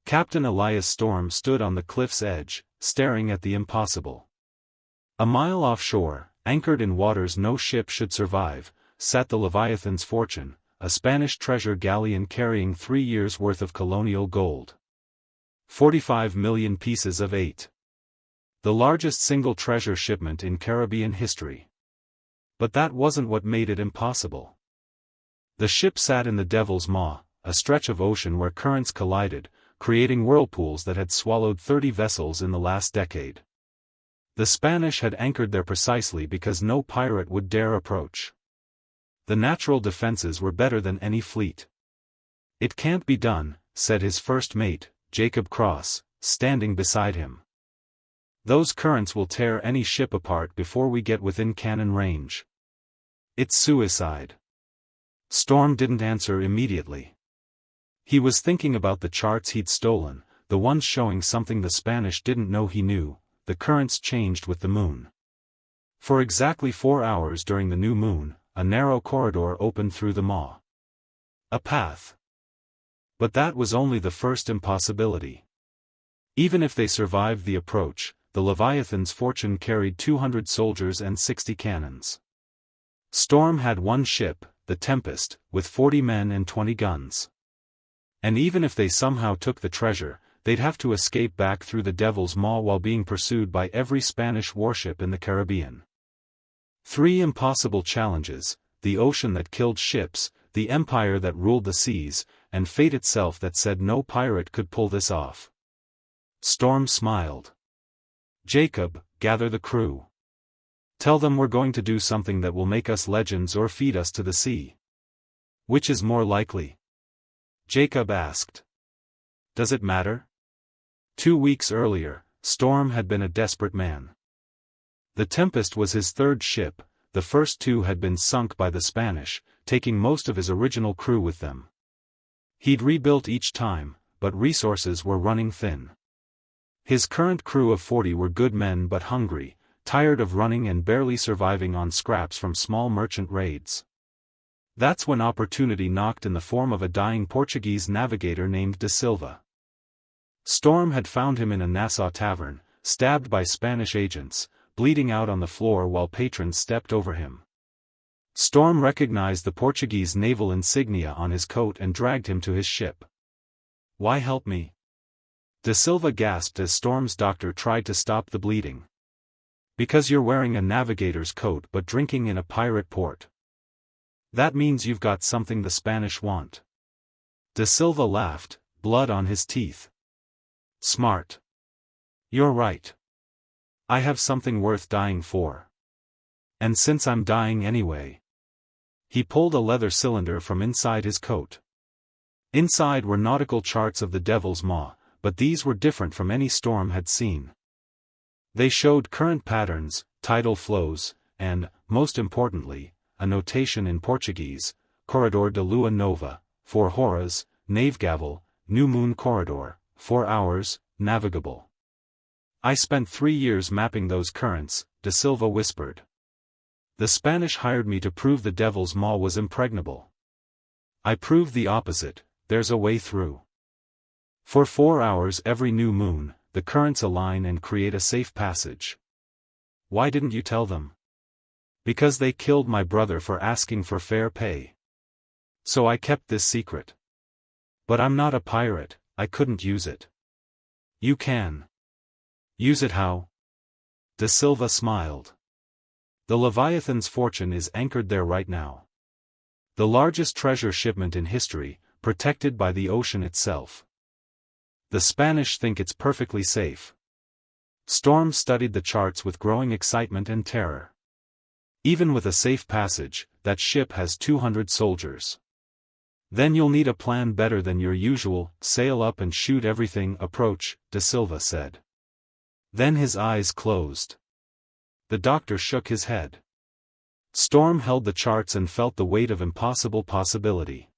Captain Elias Storm stood on the cliff's edge, staring at the impossible. A mile offshore, anchored in waters no ship should survive, sat the Leviathan's Fortune, a Spanish treasure galleon carrying 3 years' worth of colonial gold. 45 million pieces of 8. The largest single treasure shipment in Caribbean history. But that wasn't what made it impossible. The ship sat in the Devil's Maw, a stretch of ocean where currents collided, creating whirlpools that had swallowed 30 vessels in the last decade. The Spanish had anchored there precisely because no pirate would dare approach. The natural defenses were better than any fleet. "It can't be done," said his first mate, Jacob Cross, standing beside him. "Those currents will tear any ship apart before we get within cannon range. It's suicide." Storm didn't answer immediately. He was thinking about the charts he'd stolen, the ones showing something the Spanish didn't know he knew: the currents changed with the moon. For exactly 4 hours during the new moon, a narrow corridor opened through the maw. A path. But that was only the first impossibility. Even if they survived the approach, the Leviathan's Fortune carried 200 soldiers and 60 cannons. Storm had one ship, the Tempest, with 40 men and 20 guns. And even if they somehow took the treasure, they'd have to escape back through the Devil's Maw while being pursued by every Spanish warship in the Caribbean. 3 impossible challenges: the ocean that killed ships, the empire that ruled the seas, and fate itself that said no pirate could pull this off. Storm smiled. "Jacob, gather the crew. Tell them we're going to do something that will make us legends or feed us to the sea." "Which is more likely?" Jacob asked. "Does it matter?" 2 weeks earlier, Storm had been a desperate man. The Tempest was his third ship. The first 2 had been sunk by the Spanish, taking most of his original crew with them. He'd rebuilt each time, but resources were running thin. His current crew of 40 were good men but hungry, tired of running and barely surviving on scraps from small merchant raids. That's when opportunity knocked in the form of a dying Portuguese navigator named De Silva. Storm had found him in a Nassau tavern, stabbed by Spanish agents, bleeding out on the floor while patrons stepped over him. Storm recognized the Portuguese naval insignia on his coat and dragged him to his ship. "Why help me?" De Silva gasped as Storm's doctor tried to stop the bleeding. "Because you're wearing a navigator's coat but drinking in a pirate port. That means you've got something the Spanish want." De Silva laughed, blood on his teeth. "Smart. You're right. I have something worth dying for. And since I'm dying anyway." He pulled a leather cylinder from inside his coat. Inside were nautical charts of the Devil's Maw, but these were different from any Storm had seen. They showed current patterns, tidal flows, and, most importantly, a notation in Portuguese: Corredor de Lua Nova, 4 horas, Navegavel, New Moon Corridor, 4 hours, navigable. "I spent 3 years mapping those currents," De Silva whispered. "The Spanish hired me to prove the Devil's Maw was impregnable. I proved the opposite: there's a way through. For 4 hours every new moon, the currents align and create a safe passage." "Why didn't you tell them?" "Because they killed my brother for asking for fair pay. So I kept this secret. But I'm not a pirate, I couldn't use it." "You can. Use it how?" De Silva smiled. "The Leviathan's Fortune is anchored there right now. The largest treasure shipment in history, protected by the ocean itself. The Spanish think it's perfectly safe." Storm studied the charts with growing excitement and terror. "Even with a safe passage, that ship has 200 soldiers. Then you'll need a plan better than your usual sail up and shoot everything approach," De Silva said. Then his eyes closed. The doctor shook his head. Storm held the charts and felt the weight of impossible possibility.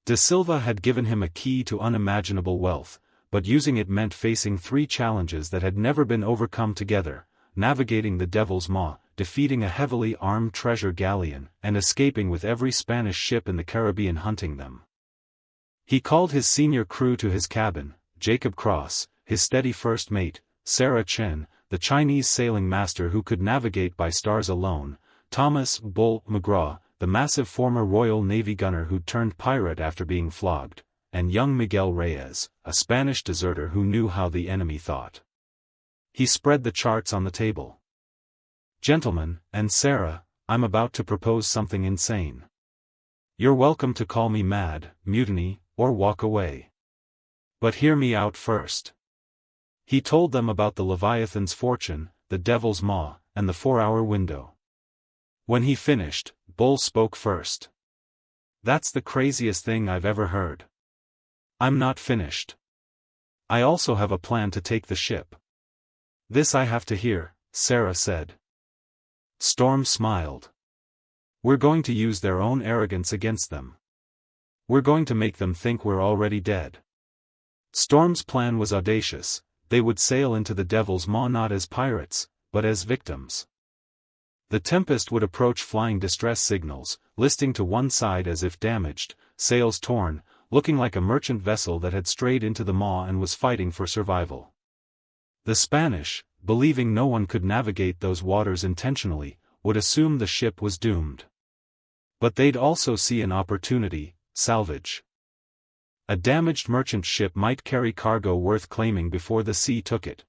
De Silva had given him a key to unimaginable wealth, but using it meant facing 3 challenges that had never been overcome together: navigating the Devil's Maw, defeating a heavily armed treasure galleon, and escaping with every Spanish ship in the Caribbean hunting them. He called his senior crew to his cabin: Jacob Cross, his steady first mate, Sarah Chen, the Chinese sailing master who could navigate by stars alone, Thomas "Bull" McGraw, the massive former Royal Navy gunner who'd turned pirate after being flogged, and young Miguel Reyes, a Spanish deserter who knew how the enemy thought. He spread the charts on the table. "Gentlemen, and Sarah, I'm about to propose something insane. You're welcome to call me mad, mutiny, or walk away. But hear me out first." He told them about the Leviathan's fortune, the Devil's Maw, and the 4-hour window. When he finished, Bull spoke first. "That's the craziest thing I've ever heard." "I'm not finished. I also have a plan to take the ship." "This I have to hear," Sarah said. Storm smiled. "We're going to use their own arrogance against them. We're going to make them think we're already dead." Storm's plan was audacious. They would sail into the Devil's Maw not as pirates, but as victims. The Tempest would approach flying distress signals, listing to one side as if damaged, sails torn, looking like a merchant vessel that had strayed into the maw and was fighting for survival. The Spanish, believing no one could navigate those waters intentionally, would assume the ship was doomed. But they'd also see an opportunity: salvage. A damaged merchant ship might carry cargo worth claiming before the sea took it.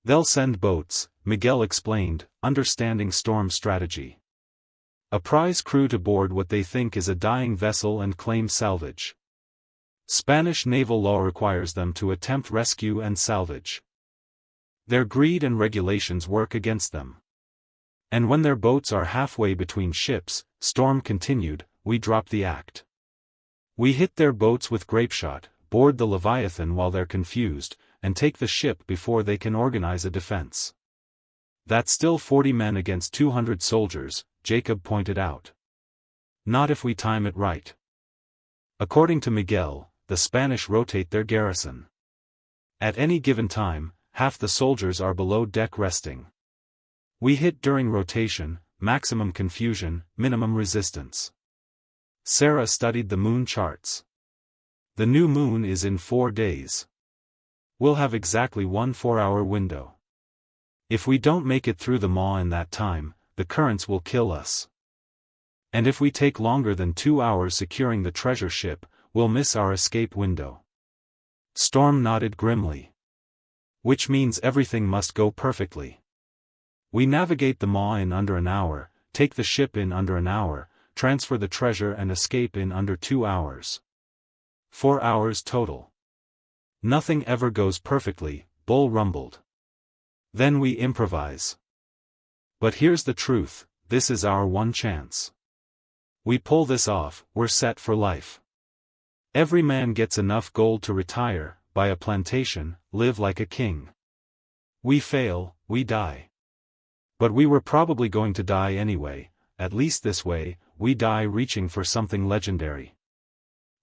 "They'll send boats," Miguel explained, understanding Storm's strategy. "A prize crew to board what they think is a dying vessel and claim salvage. Spanish naval law requires them to attempt rescue and salvage. Their greed and regulations work against them. And when their boats are halfway between ships," Storm continued, "we drop the act. We hit their boats with grapeshot, board the Leviathan while they're confused, and take the ship before they can organize a defense." "That's still 40 men against 200 soldiers," Jacob pointed out. "Not if we time it right." According to Miguel, the Spanish rotate their garrison. At any given time, half the soldiers are below deck resting. We hit during rotation, maximum confusion, minimum resistance. Sarah studied the moon charts. "The new moon is in 4 days. We'll have exactly one 4-hour window. If we don't make it through the maw in that time, the currents will kill us. And if we take longer than 2 hours securing the treasure ship, we'll miss our escape window." Storm nodded grimly. "Which means everything must go perfectly. We navigate the maw in under an hour, take the ship in under an hour, transfer the treasure and escape in under 2 hours. 4 hours total." "Nothing ever goes perfectly," Bull rumbled. "Then we improvise. But here's the truth, this is our one chance. We pull this off, we're set for life. Every man gets enough gold to retire, buy a plantation, live like a king. We fail, we die. But we were probably going to die anyway, at least this way, we die reaching for something legendary."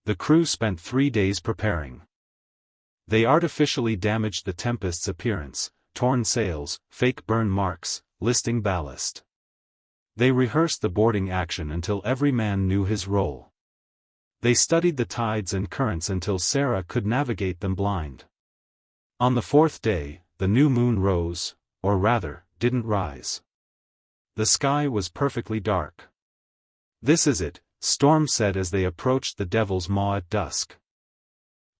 The crew spent 3 days preparing. They artificially damaged the Tempest's appearance, torn sails, fake burn marks, listing ballast. They rehearsed the boarding action until every man knew his role. They studied the tides and currents until Sarah could navigate them blind. On the 4th day, the new moon rose, or rather, didn't rise. The sky was perfectly dark. "This is it," Storm said as they approached the Devil's Maw at dusk.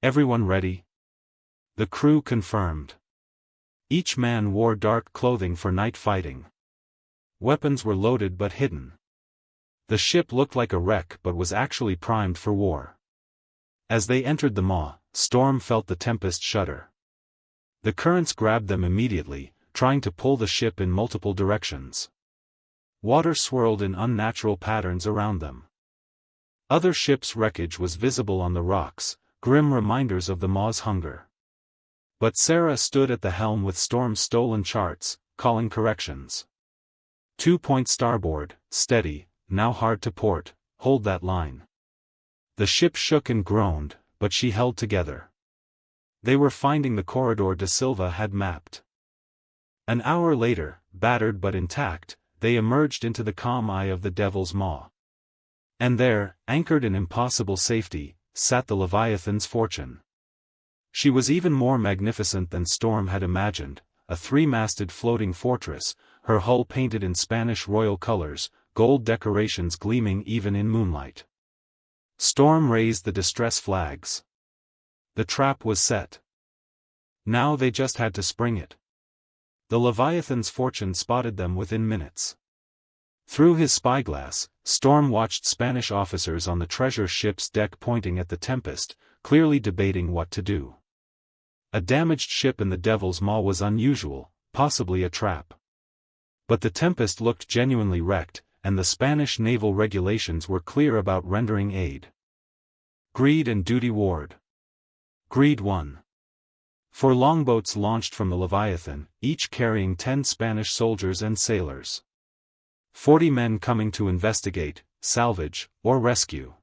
"Everyone ready?" The crew confirmed. Each man wore dark clothing for night fighting. Weapons were loaded but hidden. The ship looked like a wreck but was actually primed for war. As they entered the maw, Storm felt the Tempest shudder. The currents grabbed them immediately, trying to pull the ship in multiple directions. Water swirled in unnatural patterns around them. Other ships' wreckage was visible on the rocks, grim reminders of the maw's hunger. But Sarah stood at the helm with Storm's stolen charts, calling corrections. 2-point starboard, steady, now hard to port, hold that line. The ship shook and groaned, but she held together. They were finding the corridor de Silva had mapped. An hour later, battered but intact, they emerged into the calm eye of the Devil's Maw. And there, anchored in impossible safety, sat the Leviathan's fortune. She was even more magnificent than Storm had imagined, a three-masted floating fortress, her hull painted in Spanish royal colors, gold decorations gleaming even in moonlight. Storm raised the distress flags. The trap was set. Now they just had to spring it. The Leviathan's fortune spotted them within minutes. Through his spyglass, Storm watched Spanish officers on the treasure ship's deck pointing at the Tempest, clearly debating what to do. A damaged ship in the Devil's Maw was unusual, possibly a trap. But the Tempest looked genuinely wrecked, and the Spanish naval regulations were clear about rendering aid. Greed and Duty Ward. Greed 1. 4 longboats launched from the Leviathan, each carrying 10 Spanish soldiers and sailors. 40 men coming to investigate, salvage, or rescue.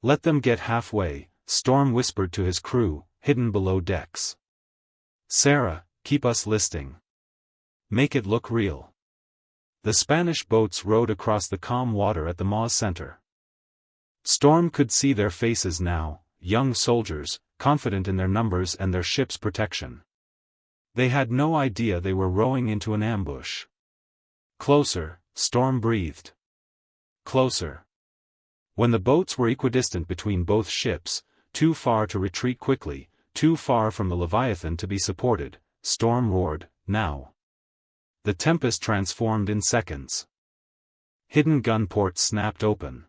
Let them get halfway, Storm whispered to his crew, hidden below decks. Sarah, keep us listening. Make it look real. The Spanish boats rowed across the calm water at the Maw's center. Storm could see their faces now, young soldiers, confident in their numbers and their ship's protection. They had no idea they were rowing into an ambush. Closer, Storm breathed. Closer. When the boats were equidistant between both ships, too far to retreat quickly, too far from the Leviathan to be supported, Storm roared, now. The Tempest transformed in seconds. Hidden gun ports snapped open.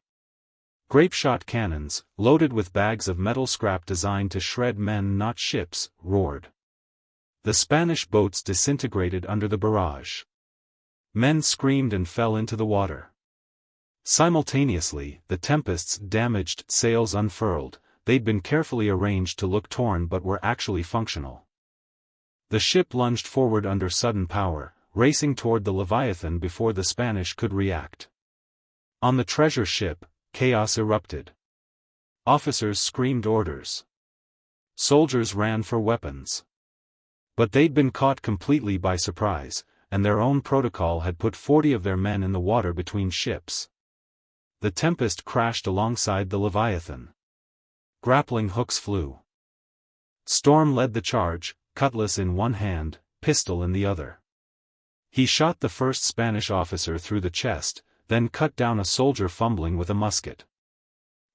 Grape-shot cannons, loaded with bags of metal scrap designed to shred men not ships, roared. The Spanish boats disintegrated under the barrage. Men screamed and fell into the water. Simultaneously, the Tempest's damaged sails unfurled. They'd been carefully arranged to look torn but were actually functional. The ship lunged forward under sudden power, racing toward the Leviathan before the Spanish could react. On the treasure ship, chaos erupted. Officers screamed orders. Soldiers ran for weapons. But they'd been caught completely by surprise, and their own protocol had put 40 of their men in the water between ships. The Tempest crashed alongside the Leviathan. Grappling hooks flew. Storm led the charge, cutlass in one hand, pistol in the other. He shot the first Spanish officer through the chest, then cut down a soldier fumbling with a musket.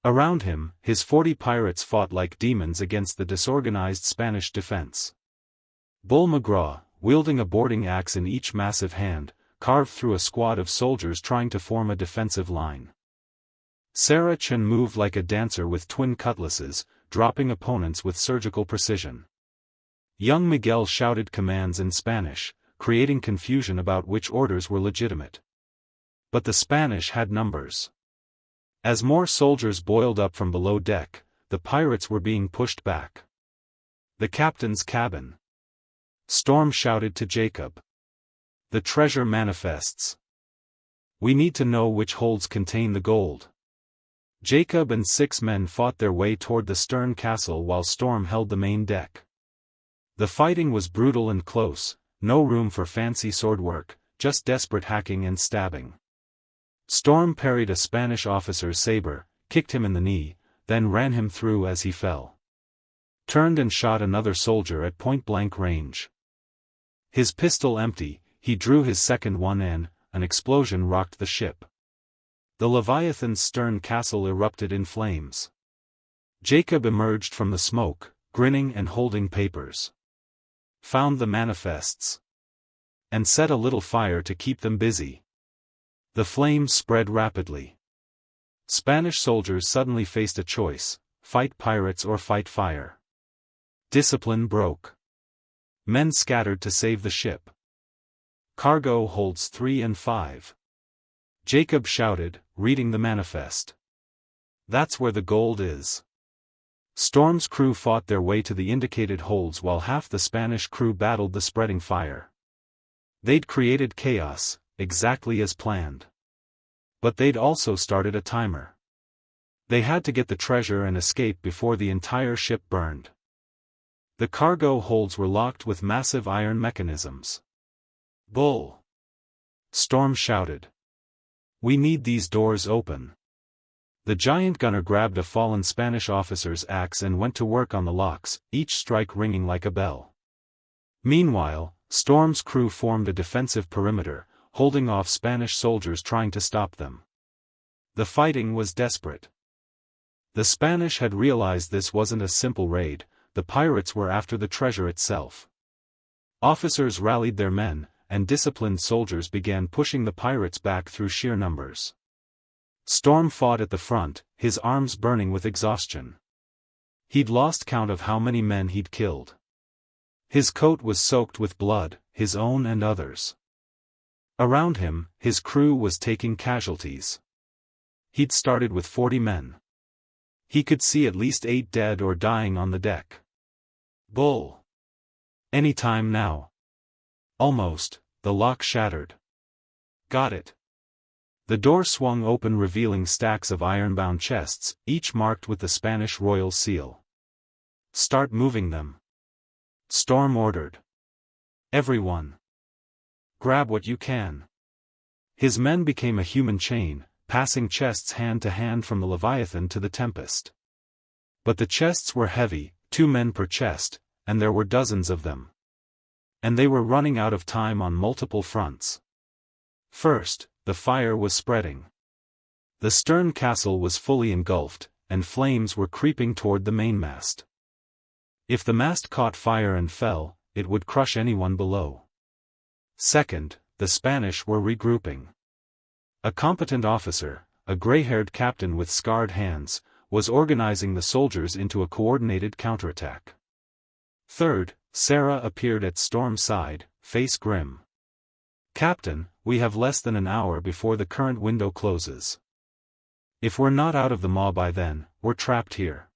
Around him, his 40 pirates fought like demons against the disorganized Spanish defense. Bull McGraw, wielding a boarding axe in each massive hand, carved through a squad of soldiers trying to form a defensive line. Sarah Chen moved like a dancer with twin cutlasses, dropping opponents with surgical precision. Young Miguel shouted commands in Spanish, creating confusion about which orders were legitimate. But the Spanish had numbers. As more soldiers boiled up from below deck, the pirates were being pushed back. The captain's cabin. Storm shouted to Jacob. The treasure manifests. We need to know which holds contain the gold. Jacob and 6 men fought their way toward the stern castle while Storm held the main deck. The fighting was brutal and close, no room for fancy swordwork, just desperate hacking and stabbing. Storm parried a Spanish officer's saber, kicked him in the knee, then ran him through as he fell. Turned and shot another soldier at point-blank range. His pistol empty, he drew his second one and an explosion rocked the ship. The Leviathan's stern castle erupted in flames. Jacob emerged from the smoke, grinning and holding papers. Found the manifests. And set a little fire to keep them busy. The flames spread rapidly. Spanish soldiers suddenly faced a choice: fight pirates or fight fire. Discipline broke. Men scattered to save the ship. Cargo holds 3 and 5. Jacob shouted, reading the manifest. That's where the gold is. Storm's crew fought their way to the indicated holds while half the Spanish crew battled the spreading fire. They'd created chaos, exactly as planned. But they'd also started a timer. They had to get the treasure and escape before the entire ship burned. The cargo holds were locked with massive iron mechanisms. Bull! Storm shouted. We need these doors open. The giant gunner grabbed a fallen Spanish officer's axe and went to work on the locks, each strike ringing like a bell. Meanwhile, Storm's crew formed a defensive perimeter, holding off Spanish soldiers trying to stop them. The fighting was desperate. The Spanish had realized this wasn't a simple raid, the pirates were after the treasure itself. Officers rallied their men, and disciplined soldiers began pushing the pirates back through sheer numbers. Storm fought at the front, his arms burning with exhaustion. He'd lost count of how many men he'd killed. His coat was soaked with blood, his own and others. Around him, his crew was taking casualties. He'd started with 40 men. He could see at least 8 dead or dying on the deck. Bull. Any time now. Almost, the lock shattered. Got it. The door swung open revealing stacks of iron-bound chests, each marked with the Spanish royal seal. Start moving them. Storm ordered. Everyone. Grab what you can. His men became a human chain, passing chests hand to hand from the Leviathan to the Tempest. But the chests were heavy, 2 men per chest, and there were dozens of them. And they were running out of time on multiple fronts. First, the fire was spreading. The stern castle was fully engulfed, and flames were creeping toward the mainmast. If the mast caught fire and fell, it would crush anyone below. Second, the Spanish were regrouping. A competent officer, a gray-haired captain with scarred hands, was organizing the soldiers into a coordinated counterattack. Third, Sarah appeared at Storm's side, face grim. Captain, we have less than an hour before the current window closes. If we're not out of the maw by then, we're trapped here.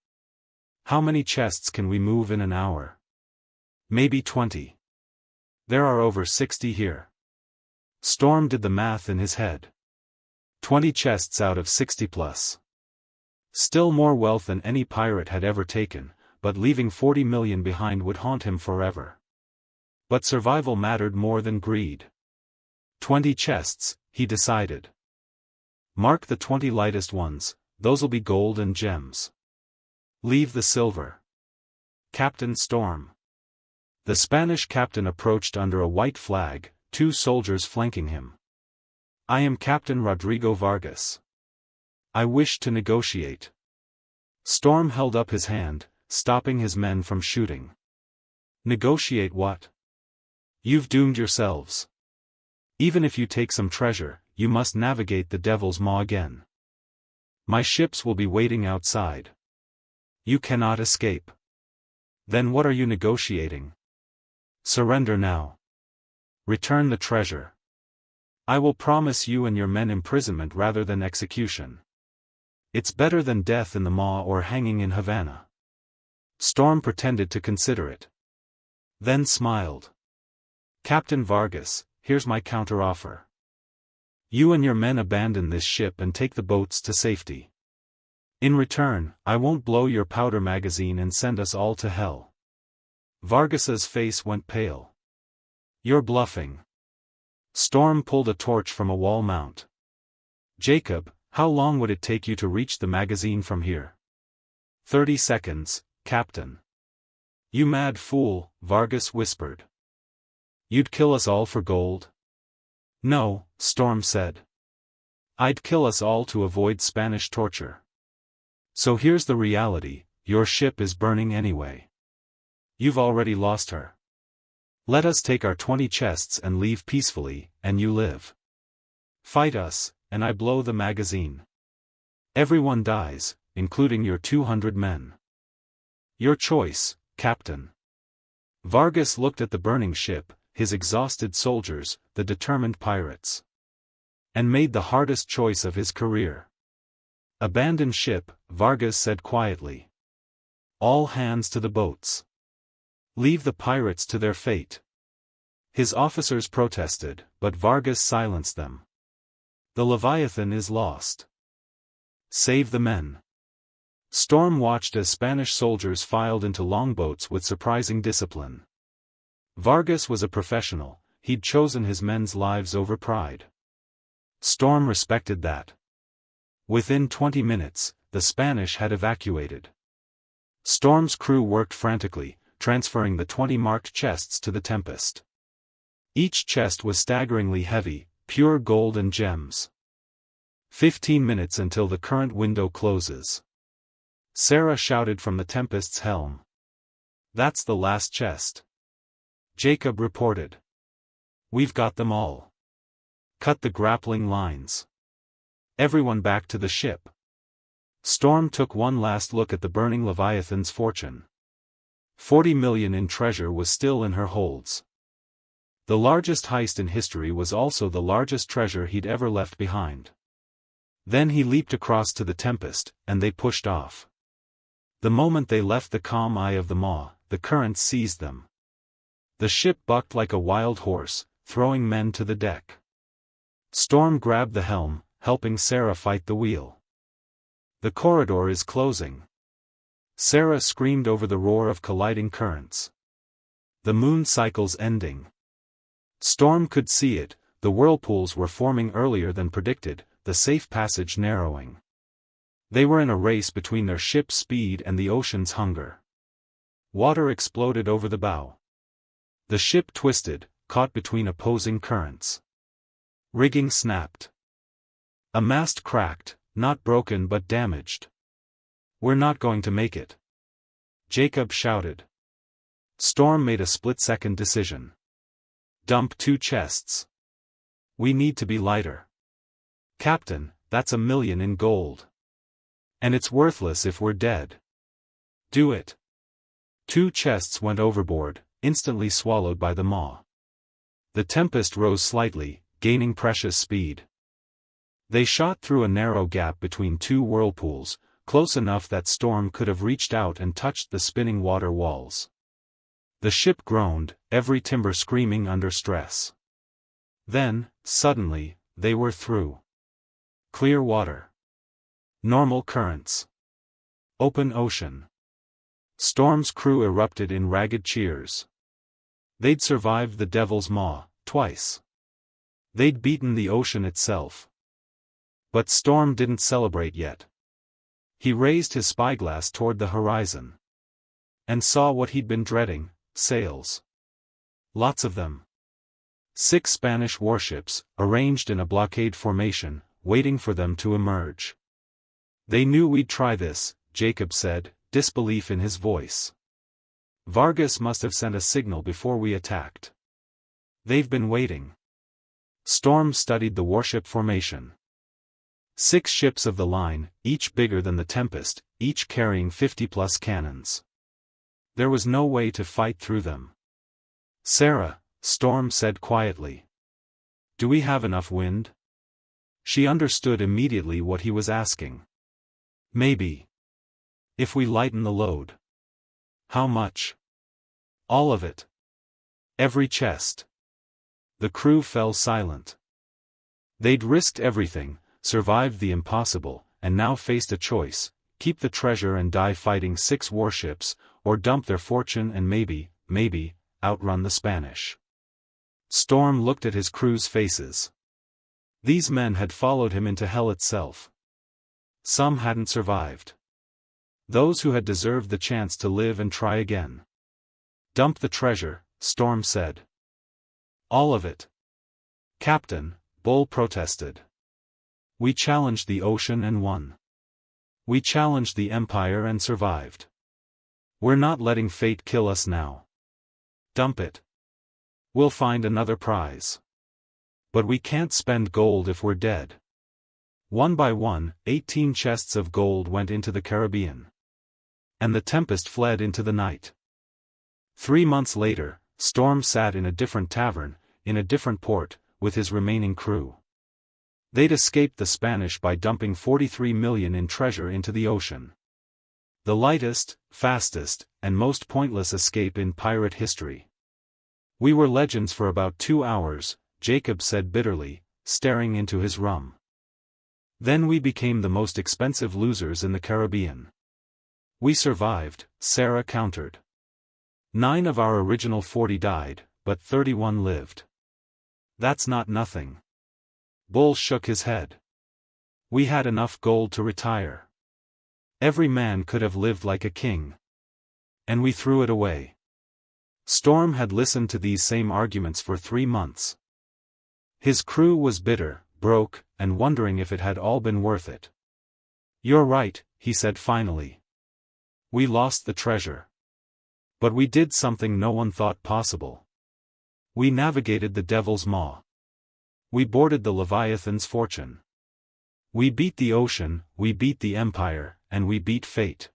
How many chests can we move in an hour? Maybe 20. There are over 60 here. Storm did the math in his head. 20 chests out of 60 plus. Still more wealth than any pirate had ever taken, but leaving 40 million behind would haunt him forever. But survival mattered more than greed. 20 chests, he decided. Mark the 20 lightest ones, those'll be gold and gems. Leave the silver. Captain Storm. The Spanish captain approached under a white flag, 2 soldiers flanking him. I am Captain Rodrigo Vargas. I wish to negotiate. Storm held up his hand, stopping his men from shooting. Negotiate what? You've doomed yourselves. Even if you take some treasure, you must navigate the Devil's Maw again. My ships will be waiting outside. You cannot escape. Then what are you negotiating? Surrender now. Return the treasure. I will promise you and your men imprisonment rather than execution. It's better than death in the maw or hanging in Havana. Storm pretended to consider it. Then smiled. Captain Vargas, here's my counteroffer. You and your men abandon this ship and take the boats to safety. In return, I won't blow your powder magazine and send us all to hell. Vargas's face went pale. You're bluffing. Storm pulled a torch from a wall mount. Jacob, how long would it take you to reach the magazine from here? 30 seconds, Captain. You mad fool, Vargas whispered. You'd kill us all for gold? No, Storm said. I'd kill us all to avoid Spanish torture. So here's the reality, your ship is burning anyway. You've already lost her. Let us take our 20 chests and leave peacefully, and you live. Fight us, and I blow the magazine. Everyone dies, including your 200 men. Your choice, Captain. Vargas looked at the burning ship, his exhausted soldiers, the determined pirates. And made the hardest choice of his career. Abandon ship, Vargas said quietly. All hands to the boats. Leave the pirates to their fate. His officers protested, but Vargas silenced them. The Leviathan is lost. Save the men. Storm watched as Spanish soldiers filed into longboats with surprising discipline. Vargas was a professional, he'd chosen his men's lives over pride. Storm respected that. Within 20 minutes, the Spanish had evacuated. Storm's crew worked frantically, transferring the 20 marked chests to the Tempest. Each chest was staggeringly heavy, pure gold and gems. 15 minutes until the current window closes. Sarah shouted from the Tempest's helm. "That's the last chest." Jacob reported. "We've got them all. Cut the grappling lines. Everyone back to the ship." Storm took one last look at the burning Leviathan's fortune. 40 million in treasure was still in her holds. The largest heist in history was also the largest treasure he'd ever left behind. Then he leaped across to the Tempest, and they pushed off. The moment they left the calm eye of the maw, the currents seized them. The ship bucked like a wild horse, throwing men to the deck. Storm grabbed the helm, helping Sarah fight the wheel. "The corridor is closing." Sarah screamed over the roar of colliding currents. "The moon cycle's ending." Storm could see it, the whirlpools were forming earlier than predicted, the safe passage narrowing. They were in a race between their ship's speed and the ocean's hunger. Water exploded over the bow. The ship twisted, caught between opposing currents. Rigging snapped. A mast cracked, not broken but damaged. "We're not going to make it," Jacob shouted. Storm made a split-second decision. "Dump 2 chests. We need to be lighter." "Captain, that's 1 million in gold. And it's worthless if we're dead." "Do it." 2 chests went overboard, instantly swallowed by the maw. The Tempest rose slightly, gaining precious speed. They shot through a narrow gap between 2 whirlpools, close enough that Storm could have reached out and touched the spinning water walls. The ship groaned, every timber screaming under stress. Then, suddenly, they were through. Clear water. Normal currents. Open ocean. Storm's crew erupted in ragged cheers. They'd survived the Devil's Maw, twice. They'd beaten the ocean itself. But Storm didn't celebrate yet. He raised his spyglass toward the horizon. And saw what he'd been dreading, sails. Lots of them. 6 Spanish warships, arranged in a blockade formation, waiting for them to emerge. "They knew we'd try this," Jacob said, disbelief in his voice. "Vargas must have sent a signal before we attacked. They've been waiting." Storm studied the warship formation. 6 ships of the line, each bigger than the Tempest, each carrying 50-plus cannons. There was no way to fight through them. "Sarah," Storm said quietly. "Do we have enough wind?" She understood immediately what he was asking. "Maybe. If we lighten the load." "How much?" "All of it. Every chest." The crew fell silent. They'd risked everything, survived the impossible, and now faced a choice: keep the treasure and die fighting 6 warships, or dump their fortune and maybe, outrun the Spanish. Storm looked at his crew's faces. These men had followed him into hell itself. Some hadn't survived. Those who had deserved the chance to live and try again. "Dump the treasure," Storm said. "All of it." "Captain," Bull protested. "We challenged the ocean and won. We challenged the Empire and survived. We're not letting fate kill us now. Dump it. We'll find another prize. But we can't spend gold if we're dead." One by one, 18 chests of gold went into the Caribbean. And the Tempest fled into the night. 3 months later, Storm sat in a different tavern, in a different port, with his remaining crew. They'd escaped the Spanish by dumping 43 million in treasure into the ocean. The lightest, fastest, and most pointless escape in pirate history. "We were legends for about 2 hours, Jacob said bitterly, staring into his rum. "Then we became the most expensive losers in the Caribbean." "We survived," Sarah countered. 9 of our original 40 died, but 31 lived. "That's not nothing." Bull shook his head. We had enough gold to retire. Every man could have lived like a king. And we threw it away. Storm had listened to these same arguments for 3 months. His crew was bitter, broke, and wondering if it had all been worth it. "You're right," he said finally. "We lost the treasure. But we did something no one thought possible. We navigated the Devil's Maw. We boarded the Leviathan's fortune. We beat the ocean, we beat the Empire, and we beat fate.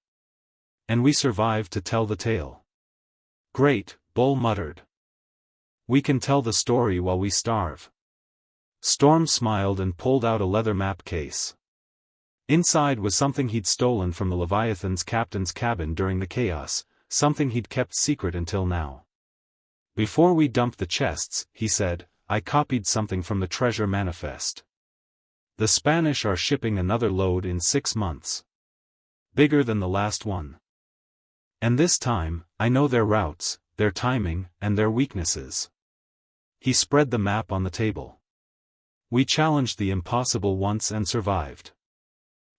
And we survived to tell the tale." "Great," Bull muttered. "We can tell the story while we starve." Storm smiled and pulled out a leather map case. Inside was something he'd stolen from the Leviathan's captain's cabin during the chaos, something he'd kept secret until now. "Before we dumped the chests," he said, "I copied something from the treasure manifest. The Spanish are shipping another load in 6 months. Bigger than the last one. And this time, I know their routes, their timing, and their weaknesses." He spread the map on the table. "We challenged the impossible once and survived.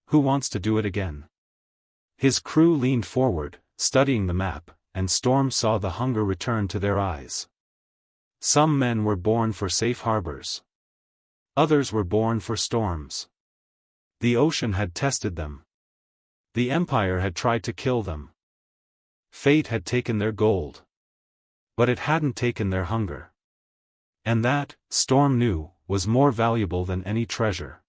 Who wants to do it again?" His crew leaned forward, studying the map, and Storm saw the hunger return to their eyes. Some men were born for safe harbors. Others were born for storms. The ocean had tested them. The Empire had tried to kill them. Fate had taken their gold. But it hadn't taken their hunger. And that, Storm knew, was more valuable than any treasure.